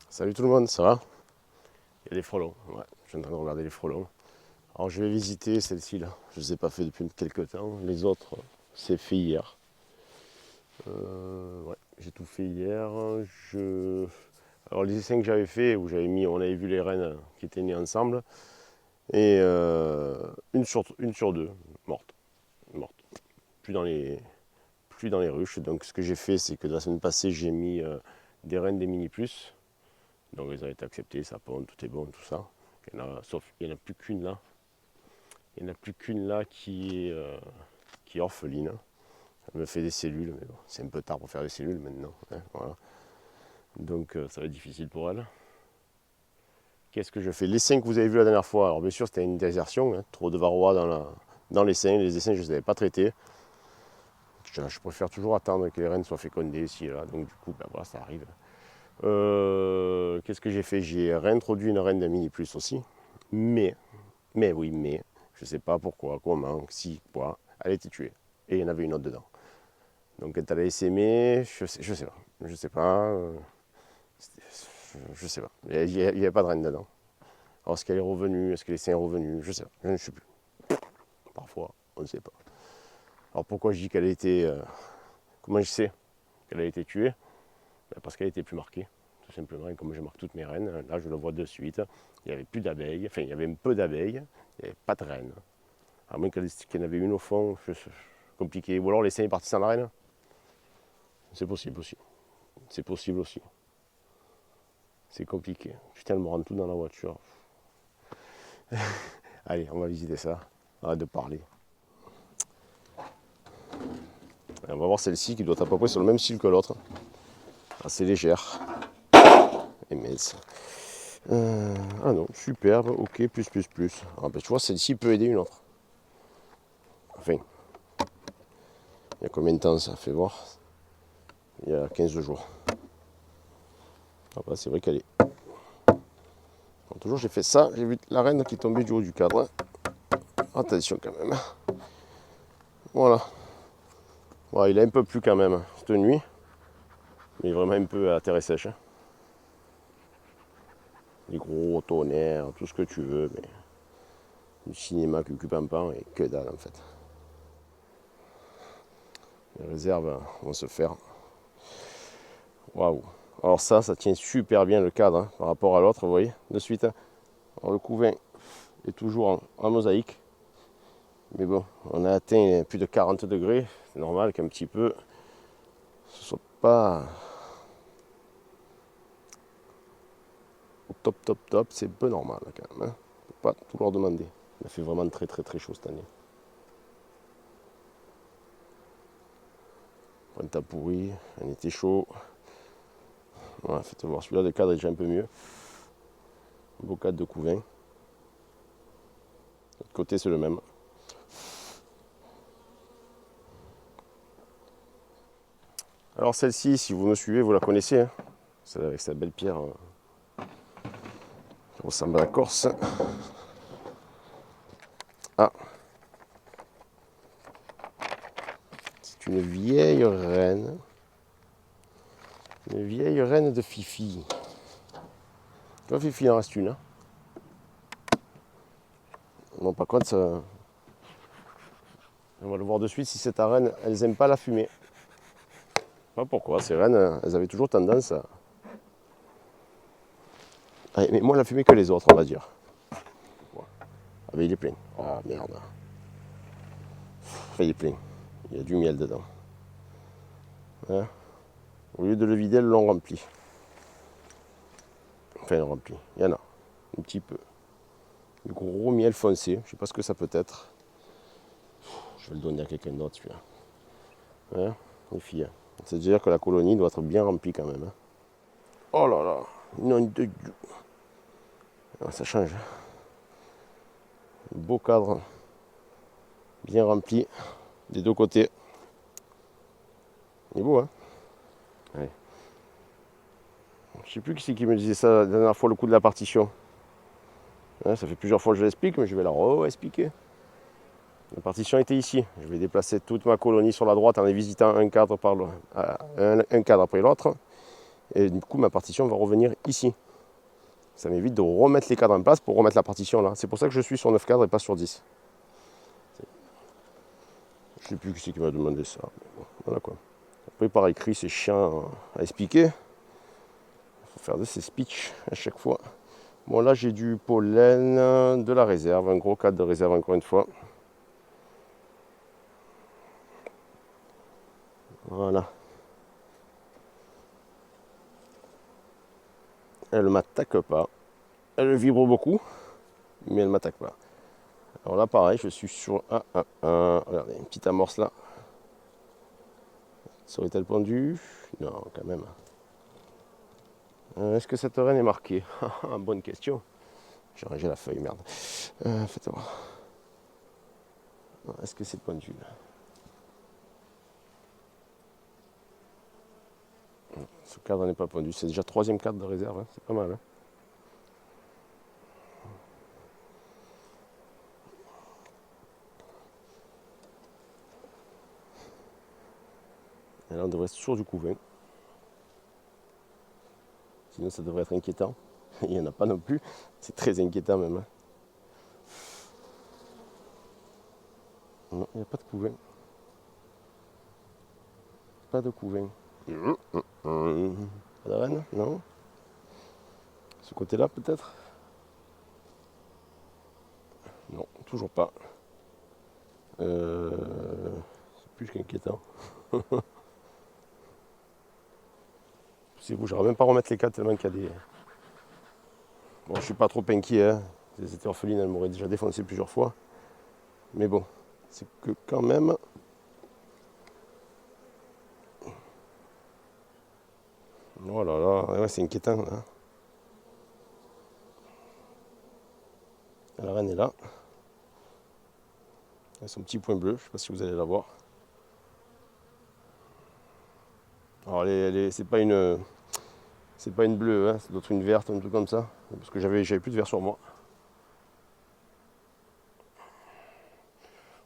Salut tout le monde, ça va? Il y a des frelons, ouais, je suis en train de regarder les frelons. Alors je vais visiter celle-ci là, je ne les ai pas fait depuis quelques temps, les autres c'est fait hier. Ouais, j'ai tout fait hier. Alors les essais que j'avais fait, où j'avais mis, on avait vu les rennes qui étaient nées ensemble, et une sur deux, morte, morte. Plus dans les, plus dans les ruches. Donc ce que j'ai fait, c'est que la semaine passée, j'ai mis des rennes des mini plus. Donc ils ont été acceptés, ça pond, tout est bon, tout ça. Sauf qu'il n'y en a plus qu'une là. Il n'y en a plus qu'une là qui est orpheline. Elle me fait des cellules, mais bon, c'est un peu tard pour faire des cellules maintenant, hein, voilà. Donc ça va être difficile pour elle. Qu'est-ce que je fais? Les seins que vous avez vus la dernière fois, alors bien sûr c'était une désertion, hein, trop de varroa dans les seins. Les seins je ne les avais pas traités. Je préfère toujours attendre que les reines soient fécondées ici et là. Donc du coup, ben voilà, ça arrive. Qu'est-ce que j'ai fait? J'ai réintroduit une reine d'un mini plus aussi. Mais, je ne sais pas pourquoi, comment, si, quoi, elle a été tuée. Et il y en avait une autre dedans. Donc quand elle a essaimé, je sais pas. Je sais pas. Je sais pas. Il n'y avait pas de reine dedans. Alors est-ce qu'elle est revenue? Est-ce que les seins sont revenus? Je sais pas. Je ne sais plus. Parfois, on ne sait pas. Alors pourquoi je dis qu'elle a été. Comment je sais qu'elle a été tuée? Ben, parce qu'elle était plus marquée. Tout simplement. Et comme je marque toutes mes reines, là je le vois de suite. Il n'y avait plus d'abeilles. Enfin, il y avait un peu d'abeilles. Il n'y avait pas de reines. À moins qu'il y en avait une au fond, compliqué. Ou alors les seins est parti sans la reine. C'est possible aussi. C'est possible aussi. C'est compliqué. Putain, elle me rend tout dans la voiture. Allez, on va visiter ça. Arrête de parler. On va voir celle-ci qui doit être à peu près sur le même style que l'autre. Assez légère. Et mince. Ah non, superbe, ok, plus, plus, plus. Ah ben tu vois, celle-ci peut aider une autre. Enfin, il y a combien de temps ça? Fait voir. Il y a 15 jours. Ah bah, c'est vrai qu'elle est. Bon, toujours j'ai fait ça, j'ai vu la reine qui tombait du haut du cadre. Attention quand même. Voilà. Bon, il a un peu plu quand même cette nuit. Mais vraiment un peu à terre sèche. Les gros tonnerres, tout ce que tu veux, mais du cinéma cucu-pampan et que dalle en fait. Les réserves vont se faire. Waouh. Alors ça tient super bien le cadre hein, par rapport à l'autre, vous voyez, de suite. Alors le couvain est toujours en mosaïque. Mais bon, on a atteint plus de 40 degrés. C'est normal qu'un petit peu ce soit pas au top, top, top. C'est un peu normal quand même. Hein. On peut pas tout leur demander. Il a fait vraiment très, très, très chaud cette année. Printemps pourri, un été chaud. Voilà, faites voir, celui-là, le cadre est déjà un peu mieux. Un beau cadre de couvain. De l'autre côté, c'est le même. Alors celle-ci, si vous me suivez, vous la connaissez. Hein. Celle avec sa belle pierre qui ressemble à la Corse. Ah, c'est une vieille reine. Une vieille reine de Fifi. Tu vois, Fifi, il en reste une. Hein. Bon, par contre, ça, on va le voir de suite si cette reine, elles n'aiment pas la fumée. Je sais pas pourquoi, ces reines, elles avaient toujours tendance à. Mais moins la fumée que les autres, on va dire. Ah, mais il est plein. Oh merde. Enfin, il est plein. Il y a du miel dedans. Hein. Au lieu de le vider, elles l'ont rempli. Enfin, rempli. Il y en a. Un petit peu. Du gros miel foncé. Je sais pas ce que ça peut être. Je vais le donner à quelqu'un d'autre, celui-là. Hein, les filles. C'est-à-dire que la colonie doit être bien remplie quand même. Hein. Oh là là. Non de Dieu. Ah, ça change. Beau cadre. Bien rempli. Des deux côtés. Il est beau, hein. Ouais. Je sais plus qui c'est qui me disait ça la dernière fois, le coup de la partition. Hein, ça fait plusieurs fois que je l'explique, mais je vais la re-expliquer. La partition était ici. Je vais déplacer toute ma colonie sur la droite en les visitant un cadre, un cadre après l'autre. Et du coup, ma partition va revenir ici. Ça m'évite de remettre les cadres en place pour remettre la partition là. C'est pour ça que je suis sur 9 cadres et pas sur 10. Je ne sais plus qui c'est qui m'a demandé ça. Bon, voilà quoi. Après, par écrit, c'est chiant à expliquer. Il faut faire de ces speeches à chaque fois. Bon, là, j'ai du pollen, de la réserve, un gros cadre de réserve encore une fois. Voilà. Elle ne m'attaque pas. Elle vibre beaucoup, mais elle ne m'attaque pas. Alors là, pareil, je suis sur regardez, une petite amorce là. Serait-elle pendue? Non, quand même. Est-ce que cette reine est marquée? Bonne question. J'ai rangé la feuille, merde. Faites voir. Est-ce que c'est pendu là? Ce cadre n'est pas pendu. C'est déjà 3e cadre de réserve. Hein. C'est pas mal. Hein. Et là, on devrait être sur du couvain. Sinon, ça devrait être inquiétant. Il n'y en a pas non plus. C'est très inquiétant même. Hein. Non, il n'y a pas de couvain. Pas de couvain. Pas de reine? Non. Ce côté-là, peut-être? Non, toujours pas. C'est plus qu'inquiétant. C'est vous, j'aurais même pas remettre les 4 tellement qu'il y a des. Bon, je suis pas trop inquiet. Hein. Cette orpheline, elle m'aurait déjà défoncé plusieurs fois. Mais bon, c'est que quand même. Oh là là, ouais, c'est inquiétant. Hein. La reine est là. Elle a son petit point bleu, je ne sais pas si vous allez la voir. Alors c'est pas une. C'est pas une bleue, hein, c'est d'autres une verte, un truc comme ça. Parce que j'avais plus de vert sur moi.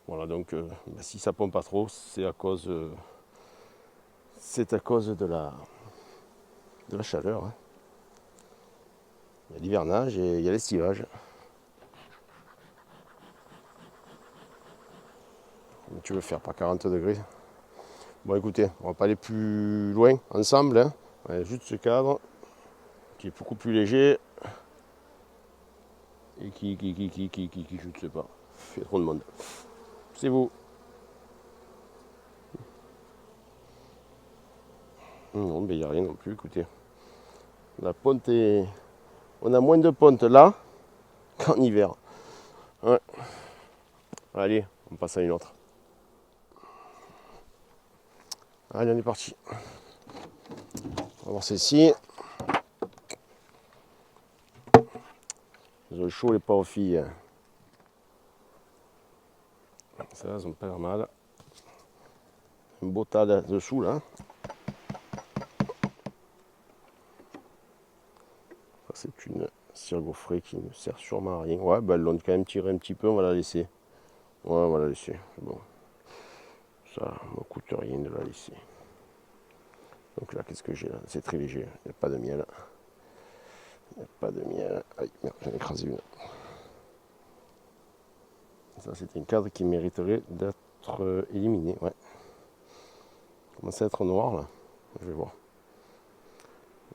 Voilà, donc si ça pompe pas trop, c'est à cause de la chaleur. Hein. Il y a l'hivernage et il y a l'estivage. Comment tu veux faire par 40 degrés? Bon écoutez, on va pas aller plus loin ensemble. Hein. Ouais, juste ce cadre qui est beaucoup plus léger et qui je ne sais pas. Il y a trop de monde. C'est vous. Non, mais il n'y a rien non plus, écoutez. La ponte est. On a moins de ponte là qu'en hiver. Ouais. Allez, on passe à une autre. Allez, on est parti. On va voir celle-ci. Ils ont chaud les pauvres filles. Ça, elles ont pas l'air mal. Un beau tas dessous là. Ça, c'est une Cirgofrey qui ne sert sûrement à rien. Ouais, bah, elles l'ont quand même tiré un petit peu, on va la laisser. Ouais, on va la laisser. Bon. Ça ne me coûte rien de la laisser. Donc là, qu'est-ce que j'ai là? C'est très léger. Il n'y a pas de miel. Il n'y a pas de miel. Aïe, merde, j'en ai écrasé une. Ça, c'est un cadre qui mériterait d'être éliminé. Ouais. Il commence à être noir là. Je vais voir.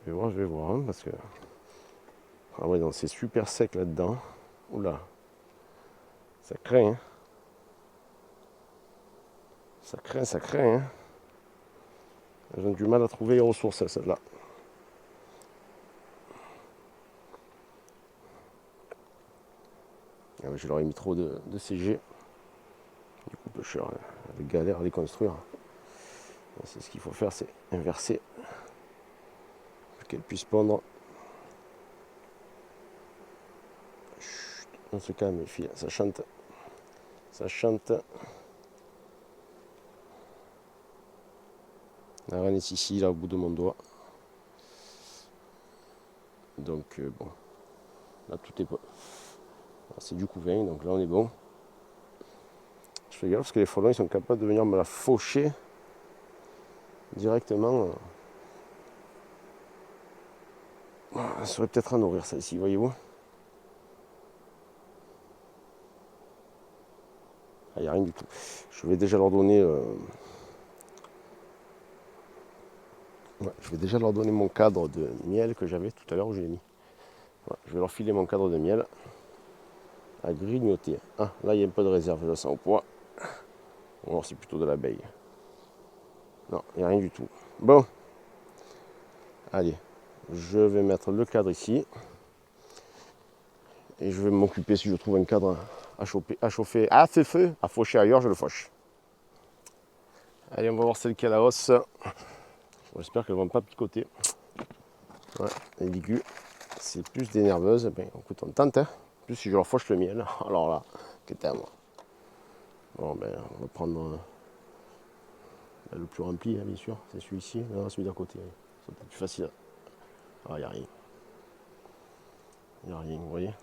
Je vais voir. Hein, parce que. Ah ouais, donc c'est super sec là-dedans. Oula. Ça craint. Hein. Ça craint. Hein. J'ai du mal à trouver les ressources, celle-là. Ah ouais, je leur ai mis trop de CG. Du coup, peu cher. Elle galère à les construire. C'est ce qu'il faut faire, c'est inverser. Pour qu'elles puissent pondre. Chut, on se calme, les filles. Ça chante. Ça chante. La reine est ici, là, au bout de mon doigt. Donc, bon. Là, tout est pas. C'est du couvain, donc là, on est bon. Je fais gaffe parce que les frelons, ils sont capables de venir me la faucher directement. Ça serait peut-être à nourrir ça ici, voyez-vous. Il n'y a rien du tout. Je vais déjà leur donner... je vais déjà leur donner mon cadre de miel que j'avais tout à l'heure où je l'ai mis. Voilà, je vais leur filer mon cadre de miel à grignoter. Ah, là il y a un peu de réserve, je le sens au poids. Ou alors c'est plutôt de l'abeille. Non, il n'y a rien du tout. Bon, allez, je vais mettre le cadre ici. Et je vais m'occuper si je trouve un cadre à chauffer, à feu, à faucher ailleurs, je le fauche. Allez, on va voir celle qui a la hausse. J'espère qu'elles ne vont pas picoter. Ouais, les ligus, c'est plus des nerveuses. Ben, écoute, on tente. Hein. En plus, si je leur fauche le miel, alors là, qu'est-ce à moi. Bon, ben, on va prendre le plus rempli, hein, bien sûr. C'est celui-ci, celui d'à côté. C'est peut-être plus facile. Ah, il n'y a rien. Il n'y a rien, vous voyez.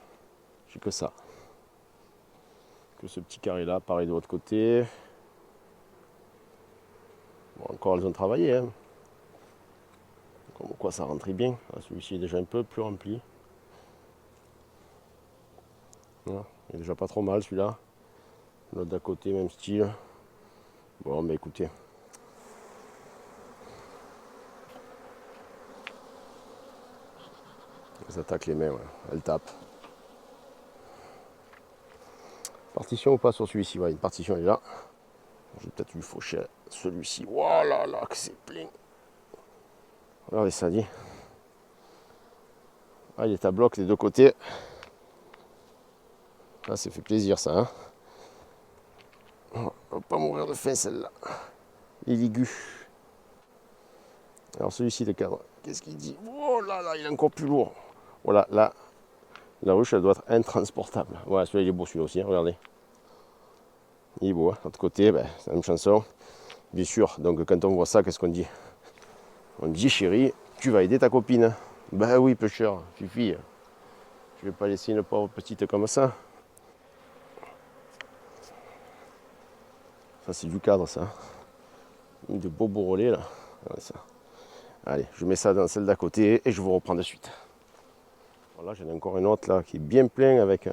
J'ai que ça. Que ce petit carré là, pareil de l'autre côté. Bon, encore, elles ont travaillé. Hein. Comme quoi, ça rentrait bien. Ah, celui-ci est déjà un peu plus rempli. Voilà. Il est déjà pas trop mal celui-là. L'autre d'à côté, même style. Bon, mais écoutez. Elles attaquent les mains, ouais. Elles tapent. Partition ou pas sur celui-ci? Ouais, une partition est là. Je vais peut-être lui faucher celui-ci. Oh là là, que c'est plein. Regardez ça dit. Ah, il est à bloc des deux côtés. Ah, ça fait plaisir ça. Hein, on va pas mourir de faim celle-là. Les ligus. Alors celui-ci, le cadre. Qu'est-ce qu'il dit? Oh là là, il est encore plus lourd. Voilà, là, la ruche, elle doit être intransportable. Voilà, celui-là, il est beau celui-là aussi, hein, regardez. Il est beau, hein. De l'autre côté, ben, c'est la même chanson. Bien sûr, donc quand on voit ça, qu'est-ce qu'on dit? On dit, chérie, tu vas aider ta copine. Ben oui, pêcheur, Fifi. Je vais pas laisser une pauvre petite comme ça. Ça, c'est du cadre, ça. De beaux bourrelets, là. Voilà, ça. Allez, je mets ça dans celle d'à côté et je vous reprends de suite. Voilà, j'en ai encore une autre, là, qui est bien plein avec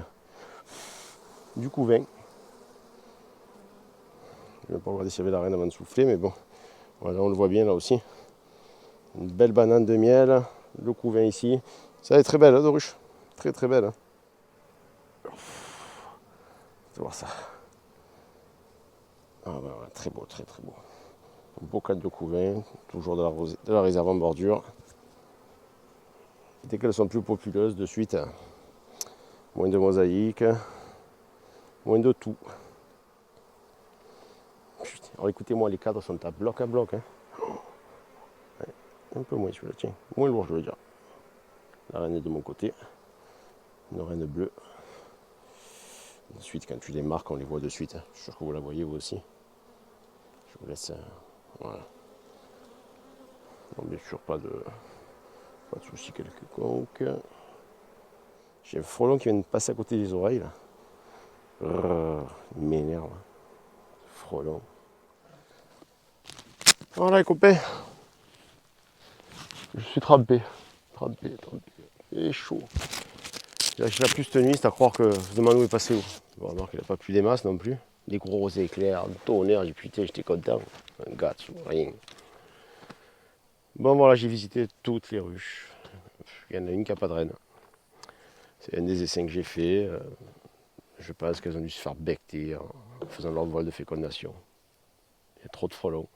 du couvain. Je ne vais pas regarder s'il y avait la reine avant de souffler, mais bon. Voilà, on le voit bien, là aussi. Une belle banane de miel. Le couvain ici. Ça est très belle, hein, de ruche. Très, très belle. Hein. On va voir ça. Ah, bah, ouais, très beau, très, très beau. Un beau cadre de couvain. Toujours de la réserve en bordure. Dès qu'elles sont plus populeuses, de suite, moins de mosaïque, moins de tout. Putain. Alors écoutez-moi, les cadres sont à bloc. Hein. Ouais, un peu moins celui-là, tiens. Moins lourd, je veux dire. La reine est de mon côté. Une reine bleue. De suite, quand tu les marques, on les voit de suite. Hein. Je suis sûr que vous la voyez vous aussi. Je vous laisse. Voilà. Bon, bien sûr, pas de souci quelconque. J'ai un frelon qui vient de passer à côté des oreilles. Là. Il m'énerve. Frelon. Voilà les copains. Je suis trempé. Trempé. Il est chaud. J'ai la plus cette nuit, c'est à croire que je demande où est passé où. Bon, remarque, il n'a pas plu des masses non plus. Des gros éclairs, un tonnerre, putain, j'étais content. Un gars dessous, rien. Bon voilà, j'ai visité toutes les ruches. Il y en a une qui n'a pas de reine. C'est un des essais que j'ai fait. Je pense qu'elles ont dû se faire becter en faisant leur vol de fécondation. Il y a trop de frelons.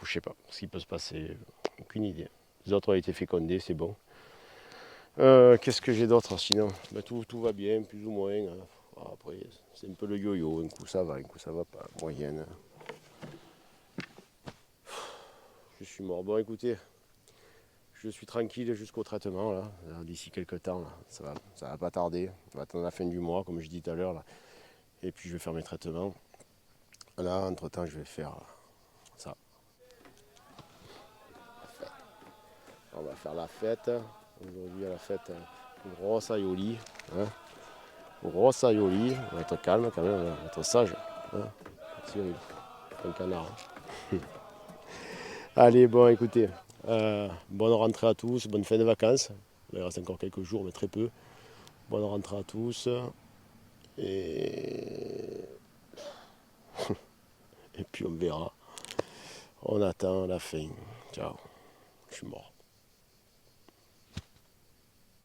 Je ne sais pas ce qui peut se passer. Aucune idée. Les autres ont été fécondés, c'est bon. Qu'est-ce que j'ai d'autre sinon? Ben, tout va bien, plus ou moins. Hein. Après, c'est un peu le yo-yo. Un coup ça va pas. Moyenne. Je suis mort. Bon, écoutez, je suis tranquille jusqu'au traitement. Là. D'ici quelques temps, là. Ça va pas tarder. On va attendre la fin du mois, comme je dis tout à l'heure. Là. Et puis, je vais faire mes traitements. Là, entre-temps, je vais faire ça. On va faire la fête. Aujourd'hui, à la fête, grosse aioli. Hein. Grosse aioli. On va être calme quand même, on va être sage. Hein. Cyril, un canard. Allez, bon, écoutez. Bonne rentrée à tous, bonne fin de vacances. Là, il reste encore quelques jours, mais très peu. Bonne rentrée à tous. Et, et puis on verra. On attend la fin. Ciao. Je suis mort.